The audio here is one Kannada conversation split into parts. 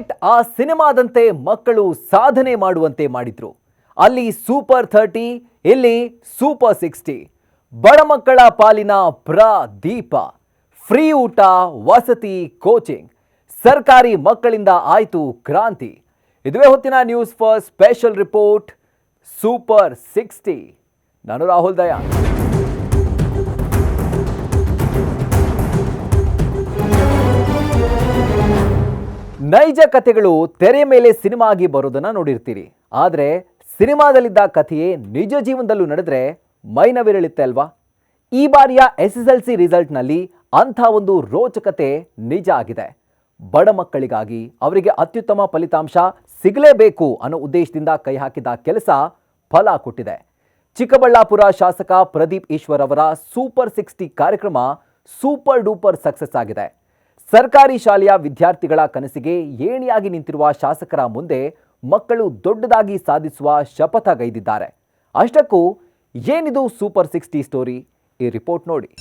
ಕ್ರಿಕೆಟ್ ಆ ಸಿನಿಮಾದಂತೆ ಮಕ್ಕಳು ಸಾಧನೆ ಮಾಡುವಂತೆ ಮಾಡಿದ್ರು. ಅಲ್ಲಿ ಸೂಪರ್ 30, ಇಲ್ಲಿ ಸೂಪರ್ 60. ಬಡ ಮಕ್ಕಳ ಪಾಲಿನ ಪ್ರದೀಪ. ಫ್ರೀ ಊಟ, ವಸತಿ, ಕೋಚಿಂಗ್. ಸರ್ಕಾರಿ ಮಕ್ಕಳಿಂದ ಆಯ್ತು ಕ್ರಾಂತಿ. ಇದುವೇ ಹೊತ್ತಿನ news first special report super 60. ನಾನು ರಾಹುಲ್ ದಯಾನ್. ನೈಜ ಕಥೆಗಳು ತೆರೆ ಮೇಲೆ ಸಿನಿಮಾ ಆಗಿ ಬರೋದನ್ನ ನೋಡಿರ್ತೀರಿ. ಆದರೆ ಸಿನಿಮಾದಲ್ಲಿದ್ದ ಕಥೆಯೇ ನಿಜ ಜೀವನದಲ್ಲೂ ನಡೆದ್ರೆ ಮೈನವಿರಳುತ್ತೆ ಅಲ್ವಾ? ಈ ಬಾರಿಯ SSLC ರಿಸಲ್ಟ್ನಲ್ಲಿ ಅಂಥ ಒಂದು ರೋಚಕತೆ ನಿಜ ಆಗಿದೆ. ಬಡ ಮಕ್ಕಳಿಗಾಗಿ ಅವರಿಗೆ ಅತ್ಯುತ್ತಮ ಫಲಿತಾಂಶ ಸಿಗಲೇಬೇಕು ಅನ್ನೋ ಉದ್ದೇಶದಿಂದ ಕೈ ಹಾಕಿದ ಕೆಲಸ ಫಲ ಕೊಟ್ಟಿದೆ. ಚಿಕ್ಕಬಳ್ಳಾಪುರ ಶಾಸಕ ಪ್ರದೀಪ್ ಈಶ್ವರ್ ಅವರ ಸೂಪರ್ 60 ಕಾರ್ಯಕ್ರಮ ಸೂಪರ್ ಡೂಪರ್ ಸಕ್ಸಸ್ ಆಗಿದೆ. ಸರ್ಕಾರಿ ಶಾಲೆಯ ವಿದ್ಯಾರ್ಥಿಗಳ ಕನಸಿಗೆ ಏಣಿಯಾಗಿ ನಿಂತಿರುವ ಶಾಸಕರ ಮುಂದೆ ಮಕ್ಕಳು ದೊಡ್ಡದಾಗಿ ಸಾಧಿಸುವ ಶಪಥಗೈದಿದ್ದಾರೆ. ಅಷ್ಟಕ್ಕೂ ಏನಿದು ಸೂಪರ್ 60 ಸ್ಟೋರಿ? ಈ ರಿಪೋರ್ಟ್ ನೋಡಿ.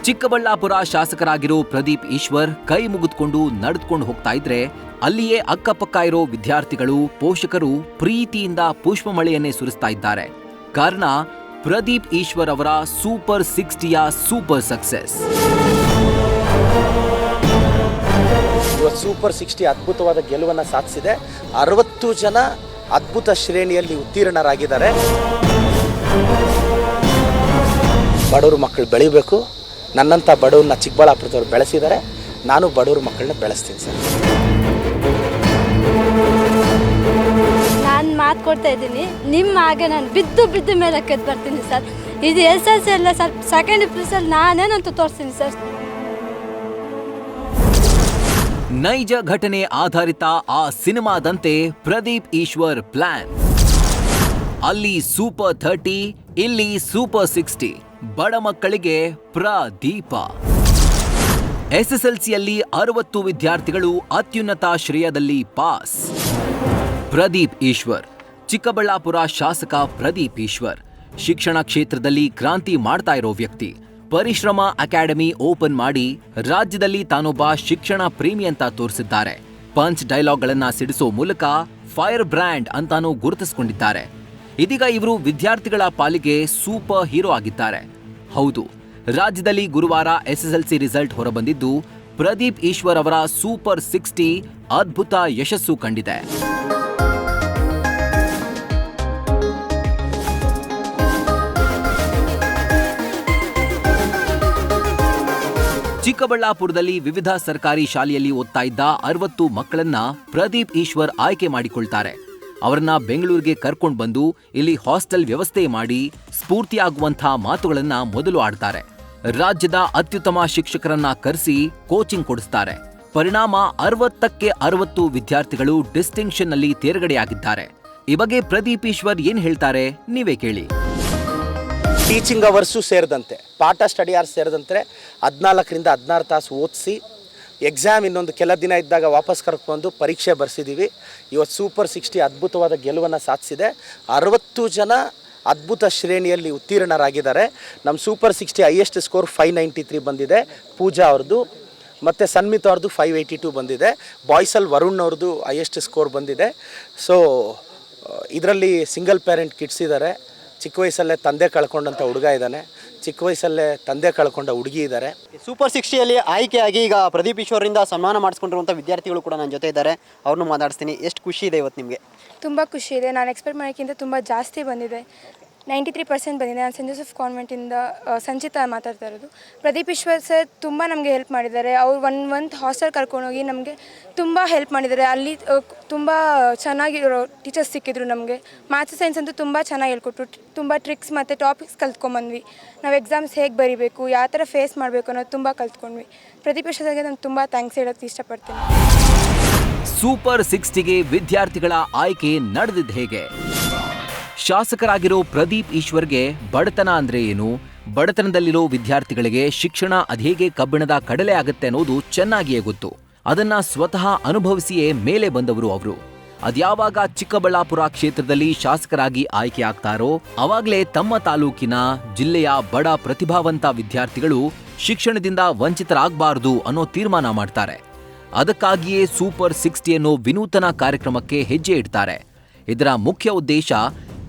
ಚಿಕ್ಕಬಳ್ಳಾಪುರ ಶಾಸಕರಾಗಿರೋ ಪ್ರದೀಪ್ ಈಶ್ವರ್ ಕೈ ಮುಗಿದುಕೊಂಡು ನಡೆದುಕೊಂಡು ಹೋಗ್ತಾ ಇದ್ರೆ ಅಲ್ಲಿಯೇ ಅಕ್ಕಪಕ್ಕ ಇರೋ ವಿದ್ಯಾರ್ಥಿಗಳು, ಪೋಷಕರು ಪ್ರೀತಿಯಿಂದ ಪುಷ್ಪಮಳೆಯನ್ನೇ ಸುರಿಸ್ತಾ ಇದ್ದಾರೆ. ಕಾರಣ ಪ್ರದೀಪ್ ಈಶ್ವರ್ ಅವರ ಸೂಪರ್ 60ಯ ಸೂಪರ್ ಸಕ್ಸೆಸ್. ಸೂಪರ್ 60 ಅದ್ಭುತವಾದ ಗೆಲುವನ್ನು ಸಾಧಿಸಿದೆ. 60 ಜನ ಅದ್ಭುತ ಶ್ರೇಣಿಯಲ್ಲಿ ಉತ್ತೀರ್ಣರಾಗಿದ್ದಾರೆ. ಬಡವರು ಮಕ್ಕಳು ಬೆಳಿಬೇಕು. ನನ್ನಂಥ ಬಡವ್ರನ್ನ ಚಿಕ್ಕಬಳ್ಳಾಪುರದವ್ರು ಬೆಳೆಸಿದ್ದಾರೆ. ನಾನು ಬಡವ್ರ ಮಕ್ಕಳನ್ನ ಬೆಳೆಸ್ತೀನಿ ಸರ್. ನಾನು ಮಾತು ಕೊಡ್ತಾ ಇದ್ದೀನಿ, ನಿಮ್ಮ ಹಾಗೆ ನಾನು ಬಿದ್ದು ಮೇಲೆ ಕೆದ್ದು ಬರ್ತೀನಿ ಸರ್. ಇದು SSLC ಅಲ್ಲ ಸರ್, ಸೆಕೆಂಡ್ ಪ್ಲೇಸಲ್ಲಿ ನಾನೇನಂತ ತೋರಿಸ್ತೀನಿ ಸರ್. ನೈಜ ಘಟನೆ ಆಧಾರಿತ ಆ ಸಿನಿಮಾದಂತೆ ಪ್ರದೀಪ್ ಈಶ್ವರ್ ಪ್ಲಾನ್. ಅಲ್ಲಿ ಸೂಪರ್ 30, ಇಲ್ಲಿ ಸೂಪರ್ 60. ಬಡ ಮಕ್ಕಳಿಗೆ ಪ್ರದೀಪ. SSLCಯಲ್ಲಿ 60 ವಿದ್ಯಾರ್ಥಿಗಳು ಅತ್ಯುನ್ನತ ಶ್ರೇಯದಲ್ಲಿ ಪಾಸ್. ಪ್ರದೀಪ್ ಈಶ್ವರ್, ಚಿಕ್ಕಬಳ್ಳಾಪುರ ಶಾಸಕ ಪ್ರದೀಪ್ ಈಶ್ವರ್ ಶಿಕ್ಷಣ ಕ್ಷೇತ್ರದಲ್ಲಿ ಕ್ರಾಂತಿ ಮಾಡ್ತಾ ಇರೋ ವ್ಯಕ್ತಿ. ಪರಿಶ್ರಮ ಅಕಾಡೆಮಿ ಓಪನ್ ಮಾಡಿ ರಾಜ್ಯದಲ್ಲಿ ತಾನೊಬ್ಬ ಶಿಕ್ಷಣ ಪ್ರೇಮಿ ಅಂತ ತೋರಿಸಿದ್ದಾರೆ. ಪಂಚ್ ಡೈಲಾಗ್ಗಳನ್ನ ಸಿಡಿಸೋ ಮೂಲಕ ಫೈರ್ ಬ್ರ್ಯಾಂಡ್ ಅಂತಾನೂ ಗುರುತಿಸಿಕೊಂಡಿದ್ದಾರೆ. ಇದೀಗ ಇವರು ವಿದ್ಯಾರ್ಥಿಗಳ ಪಾಲಿಗೆ ಸೂಪರ್ ಹೀರೋ ಆಗಿದ್ದಾರೆ. ಹೌದು, ರಾಜ್ಯದಲ್ಲಿ ಗುರುವಾರ SSLC ರಿಸಲ್ಟ್ ಹೊರಬಂದಿದ್ದು ಪ್ರದೀಪ್ ಈಶ್ವರ್ ಅವರ ಸೂಪರ್ 60 ಅದ್ಭುತ ಯಶಸ್ಸು ಕಂಡಿದೆ. ಚಿಕ್ಕಬಳ್ಳಾಪುರದಲ್ಲಿ ವಿವಿಧ ಸರ್ಕಾರಿ ಶಾಲೆಯಲ್ಲಿ ಓದ್ತಾ ಇದ್ದ 60 ಮಕ್ಕಳನ್ನ ಪ್ರದೀಪ್ ಈಶ್ವರ್ ಆಯ್ಕೆ ಮಾಡಿಕೊಳ್ತಾರೆ. ಅವರನ್ನ ಬೆಂಗಳೂರಿಗೆ ಕರ್ಕೊಂಡು ಬಂದು ಇಲ್ಲಿ ಹಾಸ್ಟೆಲ್ ವ್ಯವಸ್ಥೆ ಮಾಡಿ ಸ್ಫೂರ್ತಿಯಾಗುವಂಥ ಮಾತುಗಳನ್ನ ಮೊದಲು ಆಡ್ತಾರೆ. ರಾಜ್ಯದ ಅತ್ಯುತ್ತಮ ಶಿಕ್ಷಕರನ್ನ ಕರೆಸಿ ಕೋಚಿಂಗ್ ಕೊಡಿಸ್ತಾರೆ. ಪರಿಣಾಮ 60ಕ್ಕೆ 60 ವಿದ್ಯಾರ್ಥಿಗಳು ಡಿಸ್ಟಿಂಕ್ಷನ್ ನಲ್ಲಿ ತೇರ್ಗಡೆಯಾಗಿದ್ದಾರೆ. ಈ ಬಗ್ಗೆ ಪ್ರದೀಪ್ ಈಶ್ವರ್ ಏನ್ ಹೇಳ್ತಾರೆ ನೀವೇ ಕೇಳಿ. ಟೀಚಿಂಗ್ ಅವರ್ಸು ಸೇರಿದಂತೆ, ಪಾಠ ಸ್ಟಡಿ ಅವರ್ಸ್ ಸೇರಿದಂತೆ 14ರಿಂದ 16 ತಾಸು ಓದಿಸಿ ಎಕ್ಸಾಮ್ ಇನ್ನೊಂದು ಕೆಲ ದಿನ ಇದ್ದಾಗ ವಾಪಸ್ ಕರ್ಕೊಂಡು ಪರೀಕ್ಷೆ ಬರೆಸಿದ್ದೀವಿ. ಇವತ್ತು ಸೂಪರ್ 60 ಅದ್ಭುತವಾದ ಗೆಲುವನ್ನು ಸಾಧಿಸಿದೆ. 60 ಜನ ಅದ್ಭುತ ಶ್ರೇಣಿಯಲ್ಲಿ ಉತ್ತೀರ್ಣರಾಗಿದ್ದಾರೆ. ನಮ್ಮ ಸೂಪರ್ 60 ಹೈಯೆಸ್ಟ್ ಸ್ಕೋರ್ 593 ಬಂದಿದೆ. ಪೂಜಾ ಅವ್ರದ್ದು ಮತ್ತು ಸನ್ಮಿತ್ ಅವ್ರದ್ದು 582 ಬಂದಿದೆ. ಬಾಯ್ಸಲ್ಲಿ ವರುಣ್ ಅವ್ರದ್ದು ಹೈಯೆಸ್ಟ್ ಸ್ಕೋರ್ ಬಂದಿದೆ. ಸೊ ಇದರಲ್ಲಿ ಸಿಂಗಲ್ ಪೇರೆಂಟ್ ಕಿಡ್ಸ್ ಇದ್ದಾರೆ. ಚಿಕ್ಕ ವಯಸ್ಸಲ್ಲೇ ತಂದೆ ಕಳ್ಕೊಂಡಂಥ ಹುಡುಗ ಇದ್ದಾನೆ. ಚಿಕ್ಕ ವಯಸ್ಸಲ್ಲೇ ತಂದೆ ಕಳ್ಕೊಂಡ ಹುಡುಗಿ ಇದ್ದಾರೆ. ಸೂಪರ್ 60ಯಲ್ಲಿ ಆಯ್ಕೆಯಾಗಿ ಈಗ ಪ್ರದೀಪ್ ಈಶ್ವರಿಂದ ಸನ್ಮಾನ ಮಾಡಿಸ್ಕೊಂಡಿರುವಂಥ ವಿದ್ಯಾರ್ಥಿಗಳು ಕೂಡ ನನ್ನ ಜೊತೆ ಇದ್ದಾರೆ. ಅವ್ರನ್ನೂ ಮಾತಾಡಿಸ್ತೀನಿ. ಎಷ್ಟು ಖುಷಿ ಇದೆ ಇವತ್ತು ನಿಮಗೆ? ತುಂಬ ಖುಷಿ ಇದೆ. ನಾನು ಎಕ್ಸ್ಪೆಕ್ಟ್ ಮಾಡೋಕ್ಕಿಂತ ತುಂಬ ಜಾಸ್ತಿ ಬಂದಿದೆ. 93% ಬಂದಿದೆ. ನಾನು ಸೆಂಟ್ ಜೋಸೆಫ್ ಕಾನ್ವೆಂಟಿಂದ ಸಂಚಿತಾ ಮಾತಾಡ್ತಾ ಇರೋದು. ಪ್ರದೀಪ್ ಈಶ್ವರ್ ಸರ್ ತುಂಬ ನಮಗೆ ಹೆಲ್ಪ್ ಮಾಡಿದ್ದಾರೆ. ಅವ್ರು ಒಂದು ಹಾಸ್ಟೆಲ್ ಕರ್ಕೊಂಡೋಗಿ ನಮಗೆ ತುಂಬ ಹೆಲ್ಪ್ ಮಾಡಿದ್ದಾರೆ. ಅಲ್ಲಿ ತುಂಬ ಚೆನ್ನಾಗಿರೋ ಟೀಚರ್ಸ್ ಸಿಕ್ಕಿದ್ರು ನಮಗೆ. ಮ್ಯಾಥ್ಸ್ ಸೈನ್ಸ್ ಅಂತೂ ತುಂಬ ಚೆನ್ನಾಗಿ ಹೇಳ್ಕೊಟ್ರು. ತುಂಬ ಟ್ರಿಕ್ಸ್ ಮತ್ತು ಟಾಪಿಕ್ಸ್ ಕಲ್ತ್ಕೊಂಡ್ಬಂದ್ವಿ. ನಾವು ಎಕ್ಸಾಮ್ಸ್ ಹೇಗೆ ಬರೀಬೇಕು, ಯಾವ ಥರ ಫೇಸ್ ಮಾಡಬೇಕು ಅನ್ನೋದು ತುಂಬ ಕಲ್ತ್ಕೊಂಡ್ವಿ. ಪ್ರದೀಪ್ ಈಶ್ವರ್ ಸರ್ಗೆ ನಾನು ತುಂಬ ಥ್ಯಾಂಕ್ಸ್ ಹೇಳೋಕ್ಕೆ ಇಷ್ಟಪಡ್ತೀನಿ. ಸೂಪರ್ 60ಗೆ ವಿದ್ಯಾರ್ಥಿಗಳ ಆಯ್ಕೆ ನಡೆದಿದ್ದು ಹೇಗೆ? ಶಾಸಕರಾಗಿರೋ ಪ್ರದೀಪ್ ಈಶ್ವರ್ಗೆ ಬಡತನ ಅಂದ್ರೆ ಏನು, ಬಡತನದಲ್ಲಿರೋ ವಿದ್ಯಾರ್ಥಿಗಳಿಗೆ ಶಿಕ್ಷಣ ಅದ್ಹೇಗೆ ಕಬ್ಬಿಣದ ಕಡಲೆ ಆಗುತ್ತೆ ಅನ್ನೋದು ಚೆನ್ನಾಗಿಯೇ ಗೊತ್ತು. ಅದನ್ನ ಸ್ವತಃ ಅನುಭವಿಸಿಯೇ ಮೇಲೆ ಬಂದವರು ಅವರು. ಅದ್ಯಾವಾಗ ಚಿಕ್ಕಬಳ್ಳಾಪುರ ಕ್ಷೇತ್ರದಲ್ಲಿ ಶಾಸಕರಾಗಿ ಆಯ್ಕೆ ಆಗ್ತಾರೋ ಅವಾಗಲೇ ತಮ್ಮ ತಾಲೂಕಿನ, ಜಿಲ್ಲೆಯ ಬಡ ಪ್ರತಿಭಾವಂತ ವಿದ್ಯಾರ್ಥಿಗಳು ಶಿಕ್ಷಣದಿಂದ ವಂಚಿತರಾಗಬಾರದು ಅನ್ನೋ ತೀರ್ಮಾನ ಮಾಡ್ತಾರೆ. ಅದಕ್ಕಾಗಿಯೇ ಸೂಪರ್ 60 ಅನ್ನೋ ವಿನೂತನ ಕಾರ್ಯಕ್ರಮಕ್ಕೆ ಹೆಜ್ಜೆ ಇಡ್ತಾರೆ. ಇದರ ಮುಖ್ಯ ಉದ್ದೇಶ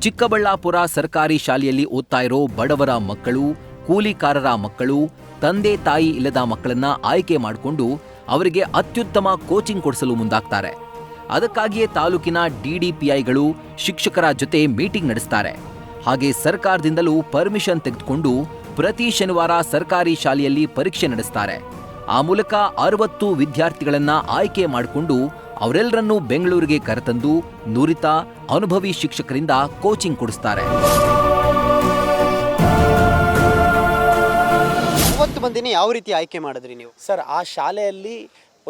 ಚಿಕ್ಕಬಳ್ಳಾಪುರ ಸರ್ಕಾರಿ ಶಾಲೆಯಲ್ಲಿ ಓದ್ತಾ ಇರೋ ಬಡವರ ಮಕ್ಕಳು, ಕೂಲಿಕಾರರ ಮಕ್ಕಳು, ತಂದೆ ತಾಯಿ ಇಲ್ಲದ ಮಕ್ಕಳನ್ನ ಆಯ್ಕೆ ಮಾಡಿಕೊಂಡು ಅವರಿಗೆ ಅತ್ಯುತ್ತಮ ಕೋಚಿಂಗ್ ಕೊಡಿಸಲು ಮುಂದಾಗ್ತಾರೆ. ಅದಕ್ಕಾಗಿಯೇ ತಾಲೂಕಿನ ಡಿಡಿಪಿಐಗಳು ಶಿಕ್ಷಕರ ಜೊತೆ ಮೀಟಿಂಗ್ ನಡೆಸ್ತಾರೆ. ಹಾಗೆ ಸರ್ಕಾರದಿಂದಲೂ ಪರ್ಮಿಷನ್ ತೆಗೆದುಕೊಂಡು ಪ್ರತಿ ಶನಿವಾರ ಸರ್ಕಾರಿ ಶಾಲೆಯಲ್ಲಿ ಪರೀಕ್ಷೆ ನಡೆಸ್ತಾರೆ. ಆ ಮೂಲಕ 60 ವಿದ್ಯಾರ್ಥಿಗಳನ್ನ ಆಯ್ಕೆ ಮಾಡಿಕೊಂಡು ಅವರೆಲ್ಲರನ್ನೂ ಬೆಂಗಳೂರಿಗೆ ಕರೆತಂದು ನುರಿತ ಅನುಭವಿ ಶಿಕ್ಷಕರಿಂದ ಕೋಚಿಂಗ್ ಕೊಡಿಸ್ತಾರೆ. 30 ಮಂದಿನಿ ಯಾವ ರೀತಿ ಆಯ್ಕೆ ಮಾಡಿದ್ರಿ ನೀವು? ಸರ್, ಆ ಶಾಲೆಯಲ್ಲಿ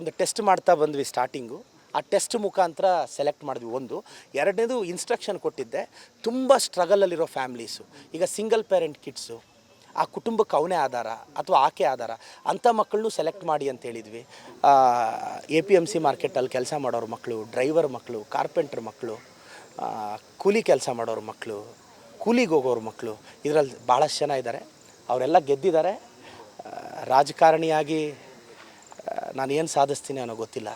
ಒಂದು ಟೆಸ್ಟ್ ಮಾಡ್ತಾ ಬಂದ್ವಿ ಸ್ಟಾರ್ಟಿಂಗು. ಆ ಟೆಸ್ಟ್ ಮುಖಾಂತರ ಸೆಲೆಕ್ಟ್ ಮಾಡಿದ್ವಿ. ಒಂದು. ಎರಡನೇದು ಇನ್ಸ್ಟ್ರಕ್ಷನ್ ಕೊಟ್ಟಿದ್ದೆ. ತುಂಬ ಸ್ಟ್ರಗಲಲ್ಲಿರೋ ಫ್ಯಾಮ್ಲೀಸು, ಈಗ ಸಿಂಗಲ್ ಪೇರೆಂಟ್ ಕಿಡ್ಸು, ಆ ಕುಟುಂಬಕ್ಕೆ ಅವನೇ ಆಧಾರ ಅಥವಾ ಆಕೆ ಆಧಾರ, ಅಂಥ ಮಕ್ಕಳನ್ನೂ ಸೆಲೆಕ್ಟ್ ಮಾಡಿ ಅಂತ ಹೇಳಿದ್ವಿ. APMC ಮಾರ್ಕೆಟಲ್ಲಿ ಕೆಲಸ ಮಾಡೋರ ಮಕ್ಕಳು, ಡ್ರೈವರ್ ಮಕ್ಕಳು, ಕಾರ್ಪೆಂಟ್ರ್ ಮಕ್ಕಳು, ಕೂಲಿ ಕೆಲಸ ಮಾಡೋರ ಮಕ್ಕಳು, ಕೂಲಿಗೆ ಹೋಗೋರ ಮಕ್ಕಳು, ಇದರಲ್ಲಿ ಭಾಳಷ್ಟು ಜನ ಇದ್ದಾರೆ. ಅವರೆಲ್ಲ ಗೆದ್ದಿದ್ದಾರೆ. ರಾಜಕಾರಣಿಯಾಗಿ ನಾನು ಏನು ಸಾಧಿಸ್ತೀನಿ ಅನ್ನೋ ಗೊತ್ತಿಲ್ಲ.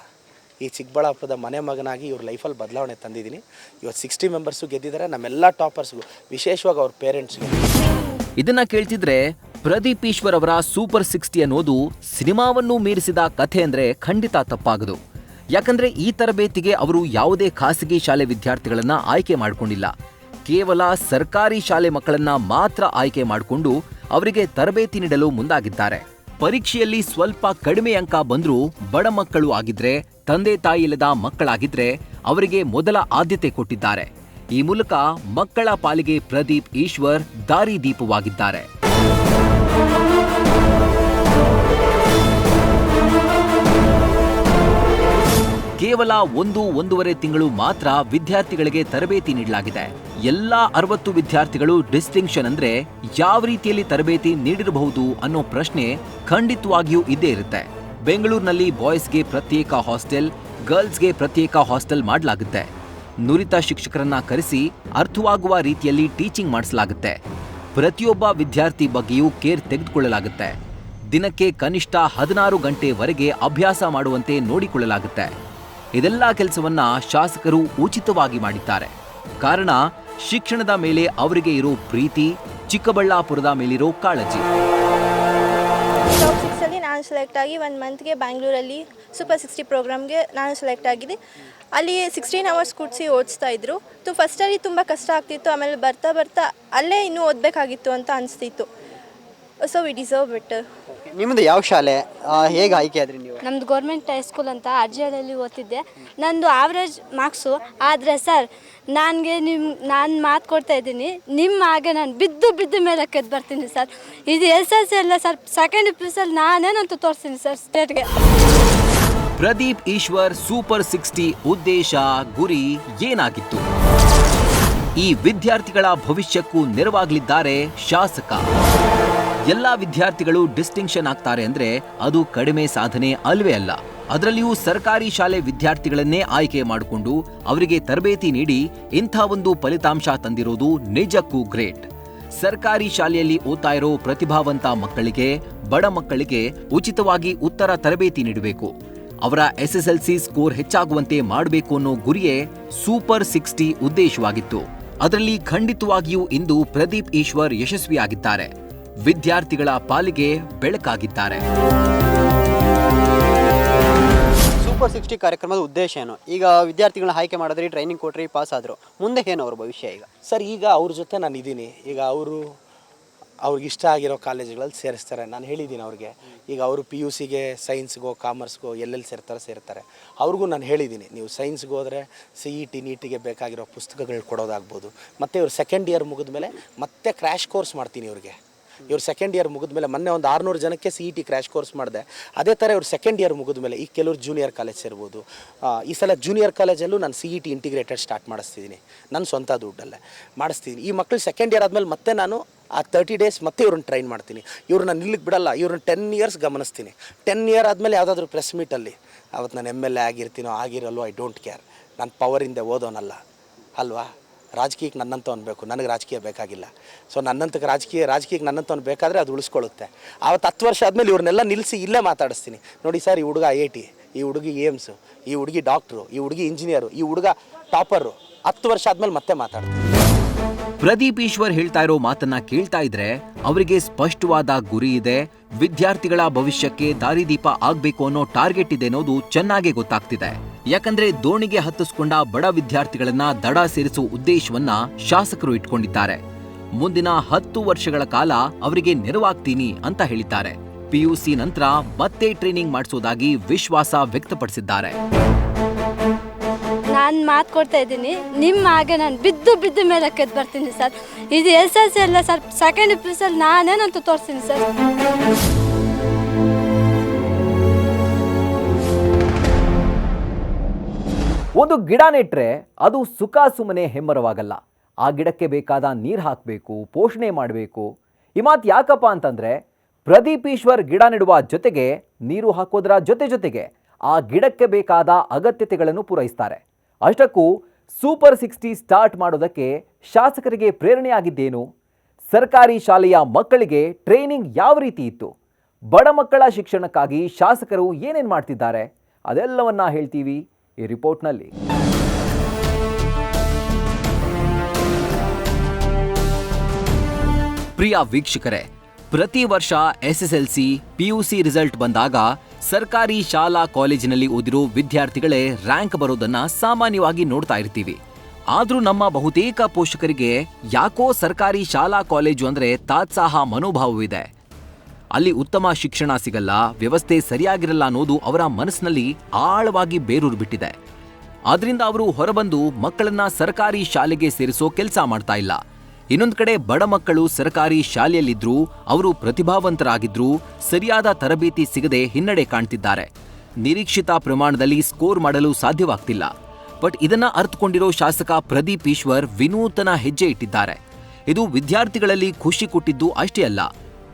ಈ ಚಿಕ್ಕಬಳ್ಳಾಪುರದ ಮನೆ ಮಗನಾಗಿ ಇವ್ರ ಲೈಫಲ್ಲಿ ಬದಲಾವಣೆ ತಂದಿದ್ದೀನಿ. ಇವತ್ತು 60 ಮೆಂಬರ್ಸು ಗೆದ್ದಿದ್ದಾರೆ. ನಮ್ಮೆಲ್ಲ ಟಾಪರ್ಸ್ಗೂ, ವಿಶೇಷವಾಗಿ ಅವ್ರ ಪೇರೆಂಟ್ಸ್ಗೆ. ಇದನ್ನ ಕೇಳ್ತಿದ್ರೆ ಪ್ರದೀಪ್ ಈಶ್ವರ್ ಅವರ ಸೂಪರ್ 60 ಅನ್ನೋದು ಸಿನಿಮಾವನ್ನು ಮೀರಿಸಿದ ಕಥೆ ಅಂದ್ರೆ ಖಂಡಿತ ತಪ್ಪಾಗದು. ಯಾಕಂದ್ರೆ ಈ ತರಬೇತಿಗೆ ಅವರು ಯಾವುದೇ ಖಾಸಗಿ ಶಾಲೆ ವಿದ್ಯಾರ್ಥಿಗಳನ್ನ ಆಯ್ಕೆ ಮಾಡಿಕೊಂಡಿಲ್ಲ. ಕೇವಲ ಸರ್ಕಾರಿ ಶಾಲೆ ಮಕ್ಕಳನ್ನ ಮಾತ್ರ ಆಯ್ಕೆ ಮಾಡಿಕೊಂಡು ಅವರಿಗೆ ತರಬೇತಿ ನೀಡಲು ಮುಂದಾಗಿದ್ದಾರೆ. ಪರೀಕ್ಷೆಯಲ್ಲಿ ಸ್ವಲ್ಪ ಕಡಿಮೆ ಅಂಕ ಬಂದ್ರೂ ಬಡ ಮಕ್ಕಳು ಆಗಿದ್ರೆ, ತಂದೆ ತಾಯಿ ಇಲ್ಲದ ಮಕ್ಕಳಾಗಿದ್ರೆ ಅವರಿಗೆ ಮೊದಲ ಆದ್ಯತೆ ಕೊಟ್ಟಿದ್ದಾರೆ. ಈ ಮೂಲಕ ಮಕ್ಕಳ ಪಾಲಿಗೆ ಪ್ರದೀಪ್ ಈಶ್ವರ್ ದಾರಿದೀಪವಾಗಿದ್ದಾರೆ. ಕೇವಲ 1-1.5 ತಿಂಗಳು ಮಾತ್ರ ವಿದ್ಯಾರ್ಥಿಗಳಿಗೆ ತರಬೇತಿ ನೀಡಲಾಗಿದೆ. ಎಲ್ಲಾ 60 ವಿದ್ಯಾರ್ಥಿಗಳು ಡಿಸ್ಟಿಂಕ್ಷನ್ ಅಂದ್ರೆ ಯಾವ ರೀತಿಯಲ್ಲಿ ತರಬೇತಿ ನೀಡಿರಬಹುದು ಅನ್ನೋ ಪ್ರಶ್ನೆ ಖಂಡಿತವಾಗಿಯೂ ಇದ್ದೇ ಇರುತ್ತೆ. ಬೆಂಗಳೂರಿನಲ್ಲಿ ಬಾಯ್ಸ್ಗೆ ಪ್ರತ್ಯೇಕ ಹಾಸ್ಟೆಲ್, ಗರ್ಲ್ಸ್ಗೆ ಪ್ರತ್ಯೇಕ ಹಾಸ್ಟೆಲ್ ಮಾಡಲಾಗುತ್ತೆ. ನುರಿತ ಶಿಕ್ಷಕರನ್ನ ಕರೆಸಿ ಅರ್ಥವಾಗುವ ರೀತಿಯಲ್ಲಿ ಟೀಚಿಂಗ್ ಮಾಡಿಸಲಾಗುತ್ತೆ. ಪ್ರತಿಯೊಬ್ಬ ವಿದ್ಯಾರ್ಥಿ ಬಗ್ಗೆಯೂ ಕೇರ್ ತೆಗೆದುಕೊಳ್ಳಲಾಗುತ್ತೆ. ದಿನಕ್ಕೆ ಕನಿಷ್ಠ 16 ಗಂಟೆವರೆಗೆ ಅಭ್ಯಾಸ ಮಾಡುವಂತೆ ನೋಡಿಕೊಳ್ಳಲಾಗುತ್ತೆ. ಇದೆಲ್ಲ ಕೆಲಸವನ್ನ ಶಾಸಕರು ಉಚಿತವಾಗಿ ಮಾಡಿದ್ದಾರೆ. ಕಾರಣ ಶಿಕ್ಷಣದ ಮೇಲೆ ಅವರಿಗೆ ಇರೋ ಪ್ರೀತಿ, ಚಿಕ್ಕಬಳ್ಳಾಪುರದ ಮೇಲಿರೋ ಕಾಳಜಿ. ಟಾಪ್ 6 ಅಲ್ಲಿ ನಾನು ಸೆಲೆಕ್ಟ್ ಆಗಿ 1 ಮಂತ್ಗೆ ಬ್ಯಾಂಗ್ಳೂರಲ್ಲಿ ಸೂಪರ್ 60 ಪ್ರೋಗ್ರಾಮ್ಗೆ ನಾನು ಸೆಲೆಕ್ಟ್ ಆಗಿದ್ದೆ. ಅಲ್ಲಿ 16 ಅವರ್ಸ್ ಕೂಡಿಸಿ ಓದಿಸ್ತಾ ಇದ್ರು. ಫಸ್ಟಲ್ಲಿ ತುಂಬ ಕಷ್ಟ ಆಗ್ತಿತ್ತು. ಆಮೇಲೆ ಬರ್ತಾ ಬರ್ತಾ ಅಲ್ಲೇ ಇನ್ನೂ ಓದಬೇಕಾಗಿತ್ತು ಅಂತ ಅನಿಸ್ತಿತ್ತು. So we deserve better. ನಿಮ್ಮದು ಯಾವ ಶಾಲೆ, ಹೇಗೆ ಆಯ್ಕೆ ಆದ್ರಿ ನೀವು? ನಮ್ಮದು ಗೌರ್ಮೆಂಟ್ ಹೈಸ್ಕೂಲ್ ಅಂತ ಅರ್ಜಿಯಲ್ಲಿ ಓದ್ತಿದ್ದೆ. ನಂದು ಆವ್ರೇಜ್ ಮಾರ್ಕ್ಸು. ಆದರೆ ಸರ್, ನಾನು ಮಾತು ಕೊಡ್ತಾ ಇದ್ದೀನಿ, ನಿಮ್ಮ ಹಾಗೆ ನಾನು ಬಿದ್ದು ಮೇಲೆ ಕೆದ್ದು ಬರ್ತೀನಿ ಸರ್. ಇದು SSLC ಅಲ್ಲ ಸರ್, ಸೆಕೆಂಡ್ PUC ನಾನೇನಂತೂ ತೋರಿಸ್ತೀನಿ ಸರ್ ಸ್ಟೇಟ್ಗೆ. ಪ್ರದೀಪ್ ಈಶ್ವರ್ ಸೂಪರ್ 60 ಉದ್ದೇಶ, ಗುರಿ ಏನಾಗಿತ್ತು? ಈ ವಿದ್ಯಾರ್ಥಿಗಳ ಭವಿಷ್ಯಕ್ಕೂ ನೆರವಾಗಲಿದ್ದಾರೆ ಶಾಸಕ. ಎಲ್ಲಾ ವಿದ್ಯಾರ್ಥಿಗಳು ಡಿಸ್ಟಿಂಕ್ಷನ್ ಆಗ್ತಾರೆ ಅಂದ್ರೆ ಅದು ಕಡಿಮೆ ಸಾಧನೆ ಅಲ್ವೇ ಅಲ್ಲ. ಅದರಲ್ಲಿಯೂ ಸರ್ಕಾರಿ ಶಾಲೆ ವಿದ್ಯಾರ್ಥಿಗಳನ್ನೇ ಆಯ್ಕೆ ಮಾಡಿಕೊಂಡು ಅವರಿಗೆ ತರಬೇತಿ ನೀಡಿ ಇಂಥ ಒಂದು ಫಲಿತಾಂಶ ತಂದಿರೋದು ನಿಜಕ್ಕೂ ಗ್ರೇಟ್. ಸರ್ಕಾರಿ ಶಾಲೆಯಲ್ಲಿ ಓದ್ತಾ ಇರೋ ಪ್ರತಿಭಾವಂತ ಮಕ್ಕಳಿಗೆ, ಬಡ ಮಕ್ಕಳಿಗೆ ಉಚಿತವಾಗಿ ಉತ್ತರ ತರಬೇತಿ ನೀಡಬೇಕು. ಅವರ SSLC ಸ್ಕೋರ್ ಹೆಚ್ಚಾಗುವಂತೆ ಮಾಡಬೇಕು ಅನ್ನೋ ಗುರಿಯೇ ಸೂಪರ್ 60 ಉದ್ದೇಶವಾಗಿತ್ತು. ಅದರಲ್ಲಿ ಖಂಡಿತವಾಗಿಯೂ ಇಂದು ಪ್ರದೀಪ್ ಈಶ್ವರ್ ಯಶಸ್ವಿಯಾಗಿದ್ದಾರೆ. ವಿದ್ಯಾರ್ಥಿಗಳ ಪಾಲಿಗೆ ಬೆಳಕಾಗಿದ್ದಾರೆ. ಸೂಪರ್ 60 ಕಾರ್ಯಕ್ರಮದ ಉದ್ದೇಶ ಏನು? ಈಗ ವಿದ್ಯಾರ್ಥಿಗಳನ್ನ ಆಯ್ಕೆ ಮಾಡಿದ್ರಿ, ಟ್ರೈನಿಂಗ್ ಕೊಟ್ರಿ, ಪಾಸ್ ಆದ್ರು, ಮುಂದೆ ಏನು ಅವ್ರ ಭವಿಷ್ಯ? ಈಗ ಸರ್, ಈಗ ಅವ್ರ ಜೊತೆ ನಾನು ಇದ್ದೀನಿ. ಈಗ ಅವ್ರಿಗೆ ಇಷ್ಟ ಆಗಿರೋ ಕಾಲೇಜುಗಳಲ್ಲಿ ಸೇರಿಸ್ತಾರೆ. ನಾನು ಹೇಳಿದ್ದೀನಿ ಅವ್ರಿಗೆ. ಈಗ ಅವರು PUCಗೆ, ಸೈನ್ಸ್ಗೋ, ಕಾಮರ್ಸ್ಗೋ ಎಲ್ಲೆಲ್ಲಿ ಸೇರ್ತಾರೆ. ಅವ್ರಿಗೂ ನಾನು ಹೇಳಿದ್ದೀನಿ, ನೀವು ಸೈನ್ಸ್ಗೆ ಹೋದರೆ CET, ನೀಟಿಗೆ ಬೇಕಾಗಿರೋ ಪುಸ್ತಕಗಳು ಕೊಡೋದಾಗ್ಬೋದು. ಮತ್ತು ಇವ್ರು ಸೆಕೆಂಡ್ ಇಯರ್ ಮುಗಿದ ಮೇಲೆ ಮತ್ತೆ ಕ್ರ್ಯಾಶ್ ಕೋರ್ಸ್ ಮಾಡ್ತೀನಿ ಇವ್ರಿಗೆ. ಇವ್ರು ಸೆಕೆಂಡ್ ಇಯರ್ ಮುಗಿದ್ಮೇಲೆ ಮೊನ್ನೆ ಒಂದು 600 ಜನಕ್ಕೆ CET ಕ್ರ್ಯಾಶ್ ಕೋರ್ಸ್ ಮಾಡಿದೆ. ಅದೇ ಥರ ಇವ್ರು ಸೆಕೆಂಡ್ ಇಯರ್ ಮುಗಿದ್ಮೇಲೆ ಈಗ ಕೆಲವರು ಜೂನಿಯರ್ ಕಾಲೇಜ್ ಸೇರ್ಬೋದು. ಈ ಸಲ ಜೂನಿಯರ್ ಕಾಲೇಜಲ್ಲೂ ನಾನು CET ಇಂಟಿಗ್ರೇಟೆಡ್ ಸ್ಟಾರ್ಟ್ ಮಾಡಿಸ್ತಿದ್ದೀನಿ, ನನ್ನ ಸ್ವಂತ ದುಡ್ಡಲ್ಲೇ ಮಾಡಿಸ್ತೀನಿ. ಈ ಮಕ್ಕಳು ಸೆಕೆಂಡ್ ಇಯರ್ ಆದಮೇಲೆ ಮತ್ತೆ ನಾನು ಆ 30 ಡೇಸ್ ಮತ್ತೆ ಇವ್ರನ್ನ ಟ್ರೈನ್ ಮಾಡ್ತೀನಿ. ಇವ್ರನ್ನ ನಿಲ್ಲಿಗೆ ಬಿಡಲ್ಲ, ಇವ್ರನ್ನ 10 ಇಯರ್ಸ್ ಗಮನಿಸ್ತೀನಿ. 10 ಇಯರ್ ಆದಮೇಲೆ ಯಾವುದಾದ್ರೂ ಪ್ರೆಸ್ ಮೀಟಲ್ಲಿ ಅವತ್ತು ನಾನು MLA ಆಗಿರ್ತೀನೋ ಆಗಿರಲ್ಲೋ ಐ ಡೋಂಟ್ ಕೇರ್, ನಾನು ಪವರಿಂದ ಓದೋನಲ್ಲ ಅಲ್ವಾ. ರಾಜಕೀಯಕ್ಕೆ ನನ್ನಂಥವ್ನು ಬೇಕು, ನನಗೆ ರಾಜಕೀಯ ಬೇಕಾಗಿಲ್ಲ. ಸೊ ನನ್ನಂತಕ್ಕೆ ರಾಜಕೀಯಕ್ಕೆ ನನ್ನಂಥವ್ನು ಬೇಕಾದರೆ ಅದು ಉಳಿಸ್ಕೊಳ್ಳುತ್ತೆ. ಆವತ್ತು 10 ವರ್ಷ ಆದಮೇಲೆ ಇವ್ರನ್ನೆಲ್ಲ ನಿಲ್ಲಿಸಿ ಇಲ್ಲೇ ಮಾತಾಡಿಸ್ತೀನಿ. ನೋಡಿ ಸರ್, ಈ ಹುಡುಗ IIT, ಈ ಹುಡುಗಿ ಏಮ್ಸು, ಈ ಹುಡುಗಿ ಡಾಕ್ಟ್ರು, ಈ ಹುಡುಗಿ ಇಂಜಿನಿಯರು, ಈ ಹುಡುಗ ಟಾಪರು. 10 ವರ್ಷ ಆದಮೇಲೆ ಮತ್ತೆ ಮಾತಾಡ್ತೀನಿ. ಪ್ರದೀಪ್ ಈಶ್ವರ್ ಹೇಳ್ತಾ ಇರೋ ಮಾತನ್ನ ಕೇಳ್ತಾ ಇದ್ರೆ ಅವರಿಗೆ ಸ್ಪಷ್ಟವಾದ ಗುರಿ ಇದೆ, ವಿದ್ಯಾರ್ಥಿಗಳ ಭವಿಷ್ಯಕ್ಕೆ ದಾರಿದೀಪ ಆಗ್ಬೇಕು ಅನ್ನೋ ಟಾರ್ಗೆಟ್ ಇದೆ ಅನ್ನೋದು ಚೆನ್ನಾಗಿ ಗೊತ್ತಾಗ್ತಿದೆ. ಯಾಕಂದ್ರೆ ದೋಣಿಗೆ ಹತ್ತಿಸ್ಕೊಂಡ ಬಡ ವಿದ್ಯಾರ್ಥಿಗಳನ್ನ ದಡ ಸೇರಿಸುವ ಉದ್ದೇಶವನ್ನ ಶಾಸಕರು ಇಟ್ಕೊಂಡಿದ್ದಾರೆ. ಮುಂದಿನ 10 ವರ್ಷಗಳ ಕಾಲ ಅವರಿಗೆ ನೆರವಾಗ್ತೀನಿ ಅಂತ ಹೇಳಿದ್ದಾರೆ. PUC ನಂತರ ಮತ್ತೆ ಟ್ರೈನಿಂಗ್ ಮಾಡಿಸೋದಾಗಿ ವಿಶ್ವಾಸ ವ್ಯಕ್ತಪಡಿಸಿದ್ದಾರೆ. ನಾನು ಮಾತು ಕೊಡ್ತಾ ಇದ್ದೀನಿ, ನಿಮ್ಮ ಹಾಗೆ ನಾನು ಬಿದ್ದು ಮೇಲೆ ಕೆದ್ದು ಬರ್ತೀನಿ ಸರ್. ಇದು SSLC ಅಲ್ಲ ಸರ್, ಸೆಕೆಂಡ್ ಪ್ಲೇಸಲ್ಲಿ ನಾನೇನಂತ ತೋರಿಸ್ತೀನಿ ಸರ್. ಒಂದು ಗಿಡ ನೆಟ್ರೆ ಅದು ಸುಖ ಸುಮ್ಮನೆ ಹೆಮ್ಮರವಾಗಲ್ಲ. ಆ ಗಿಡಕ್ಕೆ ಬೇಕಾದ ನೀರು ಹಾಕಬೇಕು, ಪೋಷಣೆ ಮಾಡಬೇಕು. ಈ ಮಾತು ಯಾಕಪ್ಪ ಅಂತಂದ್ರೆ, ಪ್ರದೀಪ್ ಈಶ್ವರ್ ಗಿಡ ನೆಡುವ ಜೊತೆಗೆ ನೀರು ಹಾಕೋದರ ಜೊತೆಗೆ ಆ ಗಿಡಕ್ಕೆ ಬೇಕಾದ ಅಗತ್ಯತೆಗಳನ್ನು ಪೂರೈಸ್ತಾರೆ. ಅಷ್ಟಕ್ಕೂ ಸೂಪರ್ 60 ಸ್ಟಾರ್ಟ್ ಮಾಡೋದಕ್ಕೆ ಶಾಸಕರಿಗೆ ಪ್ರೇರಣೆಯಾಗಿದ್ದೇನು? ಸರ್ಕಾರಿ ಶಾಲೆಯ ಮಕ್ಕಳಿಗೆ ಟ್ರೈನಿಂಗ್ ಯಾವ ರೀತಿ ಇತ್ತು? ಬಡ ಮಕ್ಕಳ ಶಿಕ್ಷಣಕ್ಕಾಗಿ ಶಾಸಕರು ಏನೇನು ಮಾಡ್ತಿದ್ದಾರೆ? ಅದೆಲ್ಲವನ್ನ ಹೇಳ್ತೀವಿ ಈ ರಿಪೋರ್ಟ್ನಲ್ಲಿ. ಪ್ರಿಯ ವೀಕ್ಷಕರೇ, ಪ್ರತಿ ವರ್ಷ SSLC, PUC ರಿಸಲ್ಟ್ ಬಂದಾಗ ಸರ್ಕಾರಿ ಶಾಲಾ ಕಾಲೇಜಿನಲ್ಲಿ ಓದಿರೋ ವಿದ್ಯಾರ್ಥಿಗಳೇ ರ್ಯಾಂಕ್ ಬರೋದನ್ನ ಸಾಮಾನ್ಯವಾಗಿ ನೋಡ್ತಾ ಇರ್ತೀವಿ. ಆದ್ರೂ ನಮ್ಮ ಬಹುತೇಕ ಪೋಷಕರಿಗೆ ಯಾಕೋ ಸರ್ಕಾರಿ ಶಾಲಾ ಕಾಲೇಜು ಅಂದ್ರೆ ತಾತ್ಸಾಹ ಮನೋಭಾವವಿದೆ. ಅಲ್ಲಿ ಉತ್ತಮ ಶಿಕ್ಷಣ ಸಿಗಲ್ಲ, ವ್ಯವಸ್ಥೆ ಸರಿಯಾಗಿರಲ್ಲ ಅನ್ನೋದು ಅವರ ಮನಸ್ಸಿನಲ್ಲಿ ಆಳವಾಗಿ ಬೇರೂರು ಬಿಟ್ಟಿದೆ. ಆದ್ರಿಂದ ಅವರು ಹೊರಬಂದು ಮಕ್ಕಳನ್ನ ಸರ್ಕಾರಿ ಶಾಲೆಗೆ ಸೇರಿಸೋ ಕೆಲಸ ಮಾಡ್ತಾ ಇಲ್ಲ. ಇನ್ನೊಂದು ಕಡೆ ಬಡ ಮಕ್ಕಳು ಸರ್ಕಾರಿ ಶಾಲೆಯಲ್ಲಿದ್ರೂ ಅವರು ಪ್ರತಿಭಾವಂತರಾಗಿದ್ರೂ ಸರಿಯಾದ ತರಬೇತಿ ಸಿಗದೆ ಹಿನ್ನಡೆ ಕಾಣ್ತಿದ್ದಾರೆ. ನಿರೀಕ್ಷಿತ ಪ್ರಮಾಣದಲ್ಲಿ ಸ್ಕೋರ್ ಮಾಡಲು ಸಾಧ್ಯವಾಗ್ತಿಲ್ಲ. ಬಟ್ ಇದನ್ನ ಅರ್ಥಕೊಂಡಿರೋ ಶಾಸಕ ಪ್ರದೀಪ್ ಈಶ್ವರ್ ವಿನೂತನ ಹೆಜ್ಜೆ ಇಟ್ಟಿದ್ದಾರೆ. ಇದು ವಿದ್ಯಾರ್ಥಿಗಳಲ್ಲಿ ಖುಷಿ ಕೊಟ್ಟಿದ್ದು ಅಷ್ಟೇ ಅಲ್ಲ,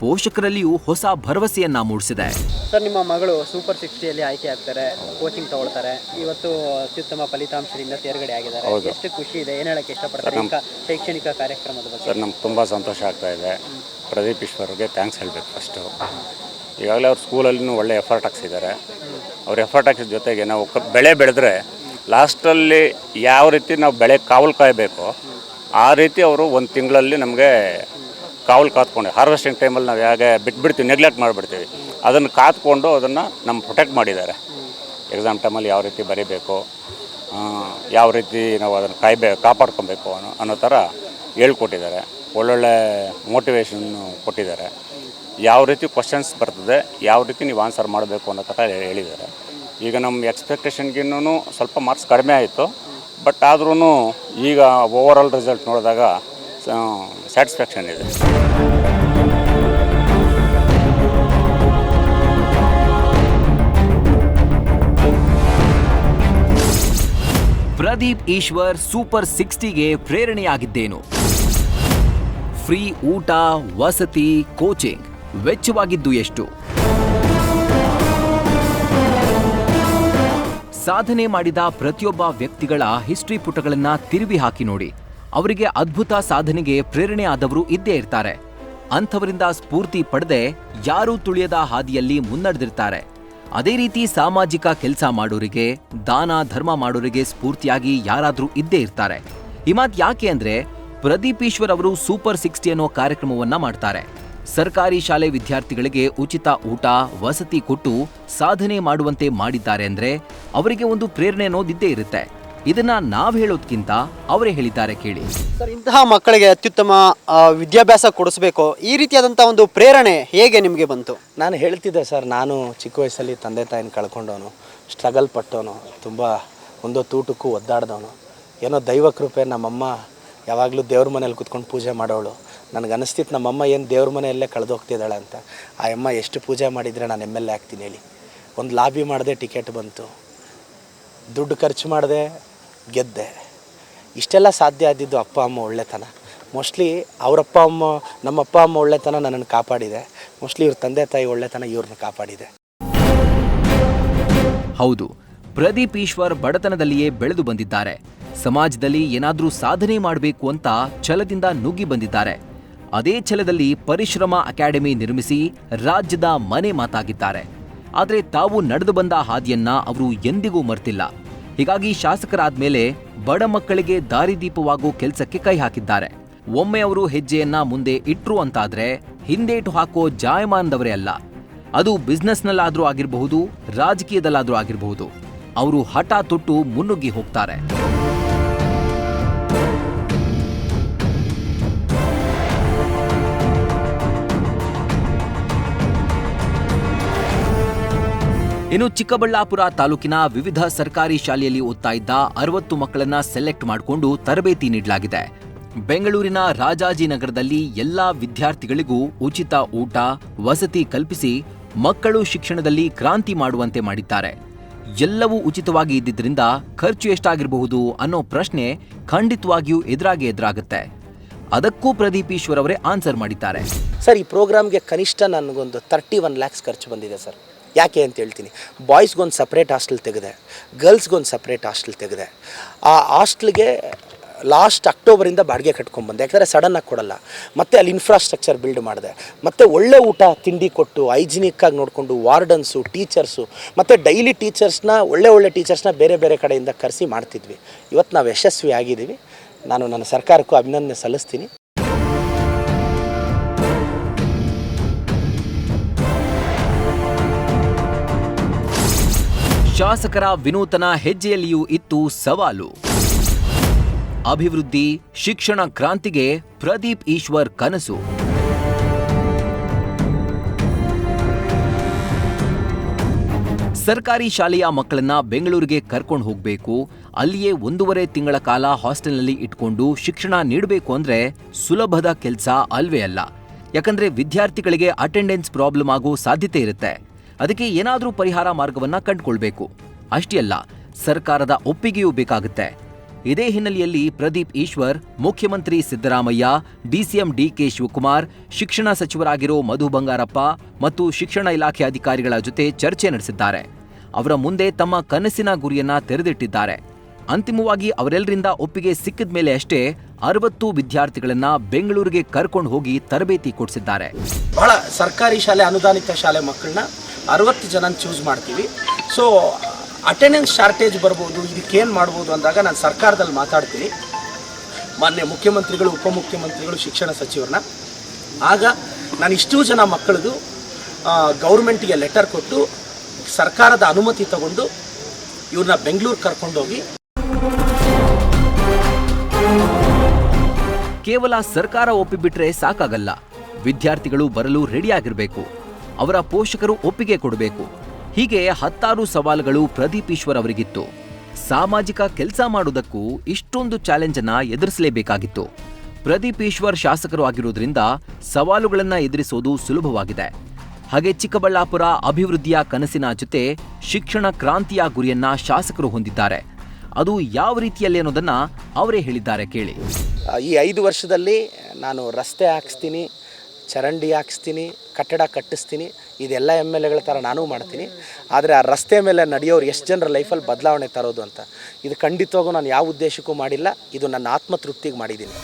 ಪೋಷಕರಲ್ಲಿಯೂ ಹೊಸ ಭರವಸೆಯನ್ನ ಮೂಡಿಸಿದೆ. ಸರ್, ನಿಮ್ಮ ಮಗಳು ಸೂಪರ್ 60ಯಲ್ಲಿ ಆಯ್ಕೆ ಆಗ್ತಾರೆ, ಕೋಚಿಂಗ್ ತಗೊಳ್ತಾರೆ, ಇವತ್ತು ಅತ್ಯುತ್ತಮ ಫಲಿತಾಂಶದಿಂದ ತೇರ್ಗಡೆ ಆಗಿದ್ದಾರೆ. ಎಷ್ಟು ಖುಷಿ ಇದೆ, ಏನು ಹೇಳಕ್ಕೆ ಇಷ್ಟಪಡ್ತಾರೆ ಶೈಕ್ಷಣಿಕ ಕಾರ್ಯಕ್ರಮದ ಬಗ್ಗೆ? ಸರ್, ನಮ್ಗೆ ತುಂಬ ಸಂತೋಷ ಆಗ್ತಾ ಇದೆ. ಪ್ರದೀಪ್ ಈಶ್ವರ್ಗೆ ಥ್ಯಾಂಕ್ಸ್ ಹೇಳಬೇಕು ಫಸ್ಟು. ಈಗಾಗಲೇ ಅವ್ರ ಸ್ಕೂಲಲ್ಲಿನೂ ಒಳ್ಳೆ ಎಫರ್ಟ್ ಹಾಕ್ಸಿದ್ದಾರೆ. ಅವ್ರ ಎಫರ್ಟ್ ಹಾಕಿದ ಜೊತೆಗೆ ನಾವು ಬೆಳೆ ಬೆಳೆದ್ರೆ ಲಾಸ್ಟಲ್ಲಿ ಯಾವ ರೀತಿ ನಾವು ಬೆಳೆ ಕಾವಲು ಕಾಯಬೇಕು ಆ ರೀತಿ ಅವರು 1 ತಿಂಗಳಲ್ಲಿ ನಮಗೆ ಕಾವಲು ಕಾತ್ಕೊಂಡು, ಹಾರ್ವೆಸ್ಟಿಂಗ್ ಟೈಮಲ್ಲಿ ನಾವು ಹೇಗೆ ಬಿಟ್ಬಿಡ್ತೀವಿ, ನೆಗ್ಲೆಕ್ಟ್ ಮಾಡಿಬಿಡ್ತೀವಿ, ಅದನ್ನು ಕಾತ್ಕೊಂಡು ಅದನ್ನು ನಮ್ಮ ಪ್ರೊಟೆಕ್ಟ್ ಮಾಡಿದ್ದಾರೆ. ಎಕ್ಸಾಮ್ ಟೈಮಲ್ಲಿ ಯಾವ ರೀತಿ ಬರೀಬೇಕು, ಯಾವ ರೀತಿ ನಾವು ಅದನ್ನು ಕಾಪಾಡ್ಕೊಬೇಕು ಅನ್ನೋ ಥರ ಹೇಳ್ಕೊಟ್ಟಿದ್ದಾರೆ. ಒಳ್ಳೊಳ್ಳೆ ಮೋಟಿವೇಶನ್ನು ಕೊಟ್ಟಿದ್ದಾರೆ. ಯಾವ ರೀತಿ ಕ್ವಶನ್ಸ್ ಬರ್ತದೆ, ಯಾವ ರೀತಿ ನೀವು ಆನ್ಸರ್ ಮಾಡಬೇಕು ಅನ್ನೋ ಥರ ಹೇಳಿದ್ದಾರೆ. ಈಗ ನಮ್ಮ ಎಕ್ಸ್ಪೆಕ್ಟೇಷನ್ಗಿನ್ನೂ ಸ್ವಲ್ಪ ಮಾರ್ಕ್ಸ್ ಕಡಿಮೆ ಆಯಿತು. ಬಟ್ ಆದ್ರೂ ಈಗ ಓವರಾಲ್ ರಿಸಲ್ಟ್ ನೋಡಿದಾಗ ಸ್ಯಾಟಿಸ್ಫ್ಯಾಕ್ಷನ್ ಇದೆ. ಪ್ರದೀಪ್ ಈಶ್ವರ್ ಸೂಪರ್ 60ಗೆ ಪ್ರೇರಣೆಯಾಗಿದ್ದೇನು? ಫ್ರೀ ಊಟ, ವಸತಿ, ಕೋಚಿಂಗ್ ವೆಚ್ಚವಾಗಿದ್ದು ಎಷ್ಟು? ಸಾಧನೆ ಮಾಡಿದ ಪ್ರತಿಯೊಬ್ಬ ವ್ಯಕ್ತಿಗಳ ಹಿಸ್ಟ್ರಿ ಪುಟಗಳನ್ನ ತಿರುವಿ ಹಾಕಿ ನೋಡಿ. ಅವರಿಗೆ ಅದ್ಭುತ ಸಾಧನೆಗೆ ಪ್ರೇರಣೆ ಆದವರು ಇದ್ದೇ ಇರ್ತಾರೆ. ಅಂಥವರಿಂದ ಸ್ಫೂರ್ತಿ ಪಡೆದೇ ಯಾರೂ ತುಳಿಯದ ಹಾದಿಯಲ್ಲಿ ಮುನ್ನಡೆದಿರ್ತಾರೆ. ಅದೇ ರೀತಿ ಸಾಮಾಜಿಕ ಕೆಲಸ ಮಾಡೋರಿಗೆ, ದಾನ ಧರ್ಮ ಮಾಡೋರಿಗೆ ಸ್ಫೂರ್ತಿಯಾಗಿ ಯಾರಾದ್ರೂ ಇದ್ದೇ ಇರ್ತಾರೆ. ಈ ಮಾತು ಯಾಕೆ ಅಂದ್ರೆ, ಪ್ರದೀಪ್ ಈಶ್ವರ್ ಅವರು ಸೂಪರ್ 60 ಅನ್ನೋ ಕಾರ್ಯಕ್ರಮವನ್ನ ಮಾಡ್ತಾರೆ. ಸರ್ಕಾರಿ ಶಾಲೆ ವಿದ್ಯಾರ್ಥಿಗಳಿಗೆ ಉಚಿತ ಊಟ, ವಸತಿ ಕೊಟ್ಟು ಸಾಧನೆ ಮಾಡುವಂತೆ ಮಾಡಿದ್ದಾರೆ ಅಂದ್ರೆ ಅವರಿಗೆ ಒಂದು ಪ್ರೇರಣೆ ಅನ್ನೋದಿದ್ದೇ ಇರುತ್ತೆ. ಇದನ್ನ ನಾವ್ ಹೇಳೋದ್ಕಿಂತ ಅವರೇ ಹೇಳಿದ್ದಾರೆ, ಕೇಳಿ. ಸರ್, ಇಂತಹ ಮಕ್ಕಳಿಗೆ ಅತ್ಯುತ್ತಮ ವಿದ್ಯಾಭ್ಯಾಸ ಕೊಡಿಸ್ಬೇಕು, ಈ ರೀತಿಯಾದಂಥ ಒಂದು ಪ್ರೇರಣೆ ಹೇಗೆ ನಿಮಗೆ ಬಂತು? ನಾನು ಹೇಳ್ತಿದ್ದೆ ಸರ್, ನಾನು ಚಿಕ್ಕ ವಯಸ್ಸಲ್ಲಿ ತಂದೆ ತಾಯಿನ ಕಳ್ಕೊಂಡವನು, ಸ್ಟ್ರಗಲ್ ಪಟ್ಟವನು, ತುಂಬ ಒಂದೊತ್ತು ಊಟಕ್ಕೂ ಒದ್ದಾಡ್ದವನು. ಏನೋ ದೈವ ಕೃಪೆ, ನಮ್ಮಮ್ಮ ಯಾವಾಗಲೂ ದೇವ್ರ ಮನೇಲಿ ಕೂತ್ಕೊಂಡು ಪೂಜೆ ಮಾಡೋಳು. ನನಗೆ ಅನಿಸ್ತಿತ್ತು ನಮ್ಮಮ್ಮ ಏನು ದೇವ್ರ ಮನೆಯಲ್ಲೇ ಕಳೆದೋಗ್ತಿದ್ದಾಳೆ ಅಂತ. ಆ ಅಮ್ಮ ಎಷ್ಟು ಪೂಜೆ ಮಾಡಿದರೆ ನಾನು MLA ಆಗ್ತೀನಿ ಹೇಳಿ. ಒಂದು ಲಾಬಿ ಮಾಡಿದೆ, ಟಿಕೆಟ್ ಬಂತು, ದುಡ್ಡು ಖರ್ಚು ಮಾಡಿದೆ, ಗೆದ್ದೆ. ಇಷ್ಟೆಲ್ಲ ಸಾಧ್ಯ ಆದಿದ್ದು ಅಪ್ಪ ಅಮ್ಮ ಒಳ್ಳೆತನ. ಮೋಸ್ಟ್ಲಿ ಅವರಪ್ಪ ಅಮ್ಮ, ನಮ್ಮಪ್ಪ ಅಮ್ಮ ಒಳ್ಳೆತನ ನನ್ನನ್ನು ಕಾಪಾಡಿದೆ. ಮೋಸ್ಟ್ಲಿ ಇವ್ರ ತಂದೆ ತಾಯಿ ಒಳ್ಳೆತನ ಇವ್ರನ್ನ ಕಾಪಾಡಿದೆ. ಹೌದು, ಪ್ರದೀಪ್ ಈಶ್ವರ್ ಬಡತನದಲ್ಲಿಯೇ ಬೆಳೆದು ಬಂದಿದ್ದಾರೆ. ಸಮಾಜದಲ್ಲಿ ಏನಾದ್ರೂ ಸಾಧನೆ ಮಾಡಬೇಕು ಅಂತ ಛಲದಿಂದ ನುಗ್ಗಿ ಬಂದಿದ್ದಾರೆ. ಅದೇ ಛಲದಲ್ಲಿ ಪರಿಶ್ರಮ ಅಕಾಡೆಮಿ ನಿರ್ಮಿಸಿ ರಾಜ್ಯದ ಮನೆ ಮಾತಾಗಿದ್ದಾರೆ. ಆದರೆ ತಾವು ನಡೆದು ಬಂದ ಹಾದಿಯನ್ನ ಅವರು ಎಂದಿಗೂ ಮರ್ತಿಲ್ಲ. ಹೀಗಾಗಿ ಶಾಸಕರಾದ್ಮೇಲೆ ಬಡ ಮಕ್ಕಳಿಗೆ ದಾರಿದೀಪವಾಗೋ ಕೆಲಸಕ್ಕೆ ಕೈ ಹಾಕಿದ್ದಾರೆ. ಒಮ್ಮೆ ಅವರು ಹೆಜ್ಜೆಯನ್ನ ಮುಂದೆ ಇಟ್ರು ಅಂತಾದ್ರೆ ಹಿಂದೇಟು ಹಾಕೋ ಜಾಯಮಾನದವರೇ ಅಲ್ಲ. ಅದು ಬಿಸ್ನೆಸ್ನಲ್ಲಾದ್ರೂ ಆಗಿರಬಹುದು, ರಾಜಕೀಯದಲ್ಲಾದ್ರೂ ಆಗಿರಬಹುದು. ಅವರು ಹಠ ತೊಟ್ಟು ಮುನ್ನುಗ್ಗಿ ಹೋಗ್ತಾರೆ. ಇನ್ನು ಚಿಕ್ಕಬಳ್ಳಾಪುರ ತಾಲೂಕಿನ ವಿವಿಧ ಸರ್ಕಾರಿ ಶಾಲೆಯಲ್ಲಿ ಓದ್ತಾ ಇದ್ದ 60 ಮಕ್ಕಳನ್ನ ಸೆಲೆಕ್ಟ್ ಮಾಡಿಕೊಂಡು ತರಬೇತಿ ನೀಡಲಾಗಿದೆ. ಬೆಂಗಳೂರಿನ ರಾಜಾಜಿನಗರದಲ್ಲಿ ಎಲ್ಲಾ ವಿದ್ಯಾರ್ಥಿಗಳಿಗೂ ಉಚಿತ ಊಟ, ವಸತಿ ಕಲ್ಪಿಸಿ ಮಕ್ಕಳು ಶಿಕ್ಷಣದಲ್ಲಿ ಕ್ರಾಂತಿ ಮಾಡುವಂತೆ ಮಾಡಿದ್ದಾರೆ. ಎಲ್ಲವೂ ಉಚಿತವಾಗಿ ಇದ್ದಿದ್ರಿಂದ ಖರ್ಚು ಎಷ್ಟಾಗಿರಬಹುದು ಅನ್ನೋ ಪ್ರಶ್ನೆ ಖಂಡಿತವಾಗಿಯೂ ಎದುರಾಗುತ್ತೆ. ಅದಕ್ಕೂ ಪ್ರದೀಪ್ ಈಶ್ವರ್ ಅವರೇ ಆನ್ಸರ್ ಮಾಡಿದ್ದಾರೆ. ಸರ್, ಈ ಪ್ರೋಗ್ರಾಮ್ಗೆ ಕನಿಷ್ಠ ನನಗೊಂದು 31 lakhs ಖರ್ಚು ಬಂದಿದೆ ಸರ್. ಯಾಕೆ ಅಂತ ಹೇಳ್ತೀನಿ. ಬಾಯ್ಸ್ಗೊಂದು ಸಪ್ರೇಟ್ ಹಾಸ್ಟೆಲ್ ತೆಗೆದೆ, ಗರ್ಲ್ಸ್ಗೊಂದು ಸಪ್ರೇಟ್ ಹಾಸ್ಟೆಲ್ ತೆಗೆದೆ. ಆ ಹಾಸ್ಟೆಲ್ಗೆ ಲಾಸ್ಟ್ ಅಕ್ಟೋಬರಿಂದ ಬಾಡಿಗೆ ಕಟ್ಕೊಂಡ್ಬಂದೆ. ಯಾಕಂದರೆ ಸಡನ್ನಾಗಿ ಕೊಡಲ್ಲ. ಮತ್ತು ಅಲ್ಲಿ ಇನ್ಫ್ರಾಸ್ಟ್ರಕ್ಚರ್ ಬಿಲ್ಡ್ ಮಾಡಿದೆ. ಮತ್ತು ಒಳ್ಳೆ ಊಟ ತಿಂಡಿ ಕೊಟ್ಟು ಹೈಜಿನಿಕ್ಕಾಗಿ ನೋಡಿಕೊಂಡು ವಾರ್ಡನ್ಸು, ಟೀಚರ್ಸು ಮತ್ತು ಡೈಲಿ ಟೀಚರ್ಸ್ನ ಒಳ್ಳೆ ಟೀಚರ್ಸ್ನ ಬೇರೆ ಬೇರೆ ಕಡೆಯಿಂದ ಕರೆಸಿ ಮಾಡ್ತಿದ್ವಿ. ಇವತ್ತು ನಾವು ಯಶಸ್ವಿ ಆಗಿದ್ದೀವಿ. ನಾನು ನನ್ನ ಸರ್ಕಾರಕ್ಕೂ ಅಭಿನಂದನೆ ಸಲ್ಲಿಸ್ತೀನಿ. ಶಾಸಕರ ವಿನೂತನ ಹೆಜ್ಜೆಯಲ್ಲಿಯೂ ಇತ್ತು ಸವಾಲು. ಅಭಿವೃದ್ಧಿ, ಶಿಕ್ಷಣ ಕ್ರಾಂತಿಗೆ ಪ್ರದೀಪ್ ಈಶ್ವರ್ ಕನಸು. ಸರ್ಕಾರಿ ಶಾಲೆಯ ಮಕ್ಕಳನ್ನ ಬೆಂಗಳೂರಿಗೆ ಕರ್ಕೊಂಡು ಹೋಗಬೇಕು, ಅಲ್ಲಿಯೇ 1.5 ತಿಂಗಳ ಕಾಲ ಹಾಸ್ಟೆಲ್ನಲ್ಲಿ ಇಟ್ಕೊಂಡು ಶಿಕ್ಷಣ ನೀಡಬೇಕು ಅಂದ್ರೆ ಸುಲಭದ ಕೆಲಸ ಅಲ್ವೇ ಅಲ್ಲ. ಯಾಕಂದ್ರೆ ವಿದ್ಯಾರ್ಥಿಗಳಿಗೆ ಅಟೆಂಡೆನ್ಸ್ ಪ್ರಾಬ್ಲಮ್ ಆಗೋ ಸಾಧ್ಯತೆ ಇರುತ್ತೆ. ಅದಕ್ಕೆ ಏನಾದರೂ ಪರಿಹಾರ ಮಾರ್ಗವನ್ನ ಕಂಡುಕೊಳ್ಬೇಕು. ಅಷ್ಟೇ ಅಲ್ಲ, ಸರ್ಕಾರದ ಒಪ್ಪಿಗೆಯೂ ಬೇಕಾಗುತ್ತೆ. ಇದೇ ಹಿನ್ನೆಲೆಯಲ್ಲಿ ಪ್ರದೀಪ್ ಈಶ್ವರ್ ಮುಖ್ಯಮಂತ್ರಿ ಸಿದ್ದರಾಮಯ್ಯ, ಡಿಸಿಎಂ ಡಿಕೆ ಶಿವಕುಮಾರ್, ಶಿಕ್ಷಣ ಸಚಿವರಾಗಿರೋ ಮಧು ಬಂಗಾರಪ್ಪ ಮತ್ತು ಶಿಕ್ಷಣ ಇಲಾಖೆ ಅಧಿಕಾರಿಗಳ ಜೊತೆ ಚರ್ಚೆ ನಡೆಸಿದ್ದಾರೆ. ಅವರ ಮುಂದೆ ತಮ್ಮ ಕನಸಿನ ಗುರಿಯನ್ನ ತೆರೆದಿಟ್ಟಿದ್ದಾರೆ. ಅಂತಿಮವಾಗಿ ಅವರೆಲ್ಲರಿಂದ ಒಪ್ಪಿಗೆ ಸಿಕ್ಕಿದ ಮೇಲೆ ಅಷ್ಟೇ 60 ವಿದ್ಯಾರ್ಥಿಗಳನ್ನ ಬೆಂಗಳೂರಿಗೆ ಕರ್ಕೊಂಡು ಹೋಗಿ ತರಬೇತಿ ಕೊಡಿಸಿದ್ದಾರೆ. ಬಹಳ ಸರ್ಕಾರಿ ಶಾಲೆ, ಅನುದಾನಿತ ಶಾಲೆ ಮಕ್ಕಳನ್ನ 60 ಜನ ಚೂಸ್ ಮಾಡ್ತೀವಿ. ಸೊ ಅಟೆಂಡೆನ್ಸ್ ಶಾರ್ಟೇಜ್ ಬರ್ಬೋದು, ಇದಕ್ಕೇನು ಮಾಡ್ಬೋದು ಅಂದಾಗ ನಾನು ಸರ್ಕಾರದಲ್ಲಿ ಮಾತಾಡ್ತೀನಿ, ಮಾನ್ಯ ಮುಖ್ಯಮಂತ್ರಿಗಳು, ಉಪಮುಖ್ಯಮಂತ್ರಿಗಳು, ಶಿಕ್ಷಣ ಸಚಿವರನ್ನ. ಆಗ ನಾನು ಇಷ್ಟೂ ಜನ ಮಕ್ಕಳದು ಗೌರ್ಮೆಂಟಿಗೆ ಲೆಟರ್ ಕೊಟ್ಟು ಸರ್ಕಾರದ ಅನುಮತಿ ತಗೊಂಡು ಇವ್ರನ್ನ ಬೆಂಗಳೂರು ಕರ್ಕೊಂಡೋಗಿ. ಕೇವಲ ಸರ್ಕಾರ ಒಪ್ಪಿಬಿಟ್ರೆ ಸಾಕಾಗಲ್ಲ. ವಿದ್ಯಾರ್ಥಿಗಳು ಬರಲು ರೆಡಿಯಾಗಿರಬೇಕು. ಅವರ ಪೋಷಕರು ಒಪ್ಪಿಗೆ ಕೊಡಬೇಕು. ಹೀಗೆ 10 ಸವಾಲುಗಳು ಪ್ರದೀಪ್ ಈಶ್ವರ್ ಅವರಿಗಿತ್ತು. ಸಾಮಾಜಿಕ ಕೆಲಸ ಮಾಡುವುದಕ್ಕೂ ಇಷ್ಟೊಂದು ಚಾಲೆಂಜ್ ಅನ್ನ ಎದುರಿಸಲೇಬೇಕಾಗಿತ್ತು. ಪ್ರದೀಪ್ ಈಶ್ವರ್ ಶಾಸಕರು ಆಗಿರೋದ್ರಿಂದ ಸವಾಲುಗಳನ್ನ ಎದುರಿಸೋದು ಸುಲಭವಾಗಿದೆ. ಹಾಗೆ ಚಿಕ್ಕಬಳ್ಳಾಪುರ ಅಭಿವೃದ್ಧಿಯ ಕನಸಿನ ಜೊತೆ ಶಿಕ್ಷಣ ಕ್ರಾಂತಿಯ ಗುರಿಯನ್ನ ಶಾಸಕರು ಹೊಂದಿದ್ದಾರೆ. ಅದು ಯಾವ ರೀತಿಯಲ್ಲಿ ಅನ್ನೋದನ್ನ ಅವರೇ ಹೇಳಿದ್ದಾರೆ, ಕೇಳಿ. ಈ 5 ವರ್ಷದಲ್ಲಿ ನಾನು ರಸ್ತೆ ಹಾಕಿಸ್ತೀನಿ, ಚರಂಡಿ ಹಾಕಿಸ್ತೀನಿ, ಕಟ್ಟಡ ಕಟ್ಟಿಸ್ತೀನಿ. ಇದೆಲ್ಲ MLAಗಳ ಥರ ನಾನೂ ಮಾಡ್ತೀನಿ. ಆದರೆ ಆ ರಸ್ತೆ ಮೇಲೆ ನಡೆಯೋರು ಎಷ್ಟು ಜನರ ಲೈಫಲ್ಲಿ ಬದಲಾವಣೆ ತರೋದು ಅಂತ ಇದು ಖಂಡಿತವಾಗೂ ನಾನು ಯಾವ ಉದ್ದೇಶಕ್ಕೂ ಮಾಡಿಲ್ಲ. ಇದು ನನ್ನ ಆತ್ಮತೃಪ್ತಿಗೆ ಮಾಡಿದ್ದೀನಿ.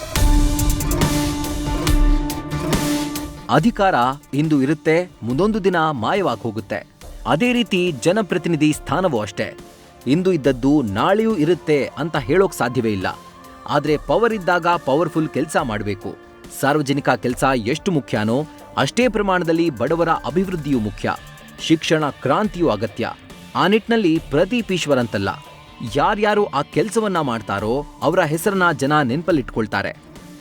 ಅಧಿಕಾರ ಇಂದು ಇರುತ್ತೆ, ಮುಂದೊಂದು ದಿನ ಮಾಯವಾಗಿ ಹೋಗುತ್ತೆ. ಅದೇ ರೀತಿ ಜನಪ್ರತಿನಿಧಿ ಸ್ಥಾನವೂ ಅಷ್ಟೇ. ಇಂದು ಇದ್ದದ್ದು ನಾಳೆಯೂ ಇರುತ್ತೆ ಅಂತ ಹೇಳೋಕ್ ಸಾಧ್ಯವೇ ಇಲ್ಲ. ಆದರೆ ಪವರ್ ಇದ್ದಾಗ ಪವರ್ಫುಲ್ ಕೆಲಸ ಮಾಡಬೇಕು. ಸಾರ್ವಜನಿಕ ಕೆಲಸ ಎಷ್ಟು ಮುಖ್ಯನೋ ಅಷ್ಟೇ ಪ್ರಮಾಣದಲ್ಲಿ ಬಡವರ ಅಭಿವೃದ್ಧಿಯೂ ಮುಖ್ಯ. ಶಿಕ್ಷಣ ಕ್ರಾಂತಿಯೂ ಅಗತ್ಯ. ಆ ನಿಟ್ಟಿನಲ್ಲಿ ಪ್ರದೀಪ್ ಈಶ್ವರ್ ಅಂತಲ್ಲ, ಯಾರ್ಯಾರು ಆ ಕೆಲಸವನ್ನ ಮಾಡ್ತಾರೋ ಅವರ ಹೆಸರನ್ನ ಜನ ನೆನಪಲ್ಲಿಟ್ಕೊಳ್ತಾರೆ,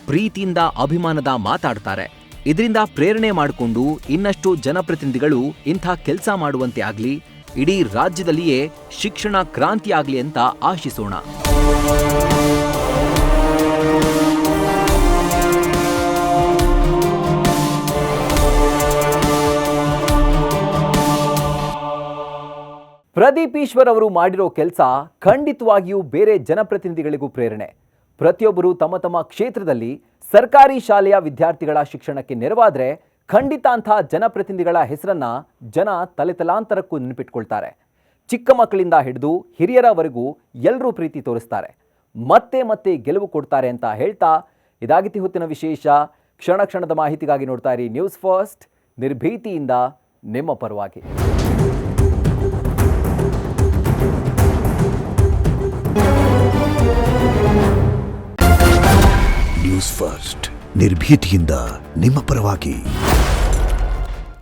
ಪ್ರೀತಿಯಿಂದ ಅಭಿಮಾನದ ಮಾತಾಡ್ತಾರೆ. ಇದರಿಂದ ಪ್ರೇರಣೆ ಮಾಡಿಕೊಂಡು ಇನ್ನಷ್ಟು ಜನಪ್ರತಿನಿಧಿಗಳು ಇಂಥ ಕೆಲಸ ಮಾಡುವಂತೆ ಆಗಲಿ, ಇಡೀ ರಾಜ್ಯದಲ್ಲಿಯೇ ಶಿಕ್ಷಣ ಕ್ರಾಂತಿ ಆಗಲಿ ಅಂತ ಆಶಿಸೋಣ. ಪ್ರದೀಪ್ ಈಶ್ವರ್ ಅವರು ಮಾಡಿರೋ ಕೆಲಸ ಖಂಡಿತವಾಗಿಯೂ ಬೇರೆ ಜನಪ್ರತಿನಿಧಿಗಳಿಗೂ ಪ್ರೇರಣೆ. ಪ್ರತಿಯೊಬ್ಬರು ತಮ್ಮ ತಮ್ಮ ಕ್ಷೇತ್ರದಲ್ಲಿ ಸರ್ಕಾರಿ ಶಾಲೆಯ ವಿದ್ಯಾರ್ಥಿಗಳ ಶಿಕ್ಷಣಕ್ಕೆ ನೆರವಾದರೆ ಖಂಡಿತ ಅಂಥ ಜನಪ್ರತಿನಿಧಿಗಳ ಹೆಸರನ್ನ ಜನ ತಲೆತಲಾಂತರಕ್ಕೂ ನೆನಪಿಟ್ಕೊಳ್ತಾರೆ. ಚಿಕ್ಕ ಮಕ್ಕಳಿಂದ ಹಿಡಿದು ಹಿರಿಯರವರೆಗೂ ಎಲ್ಲರೂ ಪ್ರೀತಿ ತೋರಿಸ್ತಾರೆ, ಮತ್ತೆ ಮತ್ತೆ ಗೆಲುವು ಕೊಡ್ತಾರೆ ಅಂತ ಹೇಳ್ತಾ ಇದಾಗಿತಿ ಹೊತ್ತಿನ ವಿಶೇಷ. ಕ್ಷಣ ಕ್ಷಣದ ಮಾಹಿತಿಗಾಗಿ ನೋಡ್ತಾ ಇರಿ ನ್ಯೂಸ್ ಫಸ್ಟ್, ನಿರ್ಭೀತಿಯಿಂದ ನಿಮ್ಮ ಪರವಾಗಿ. ನ್ಯೂಸ್ ಫಸ್ಟ್, ನಿರ್ಭೀತಿಯಿಂದ ನಿಮ್ಮ ಪರವಾಗಿ.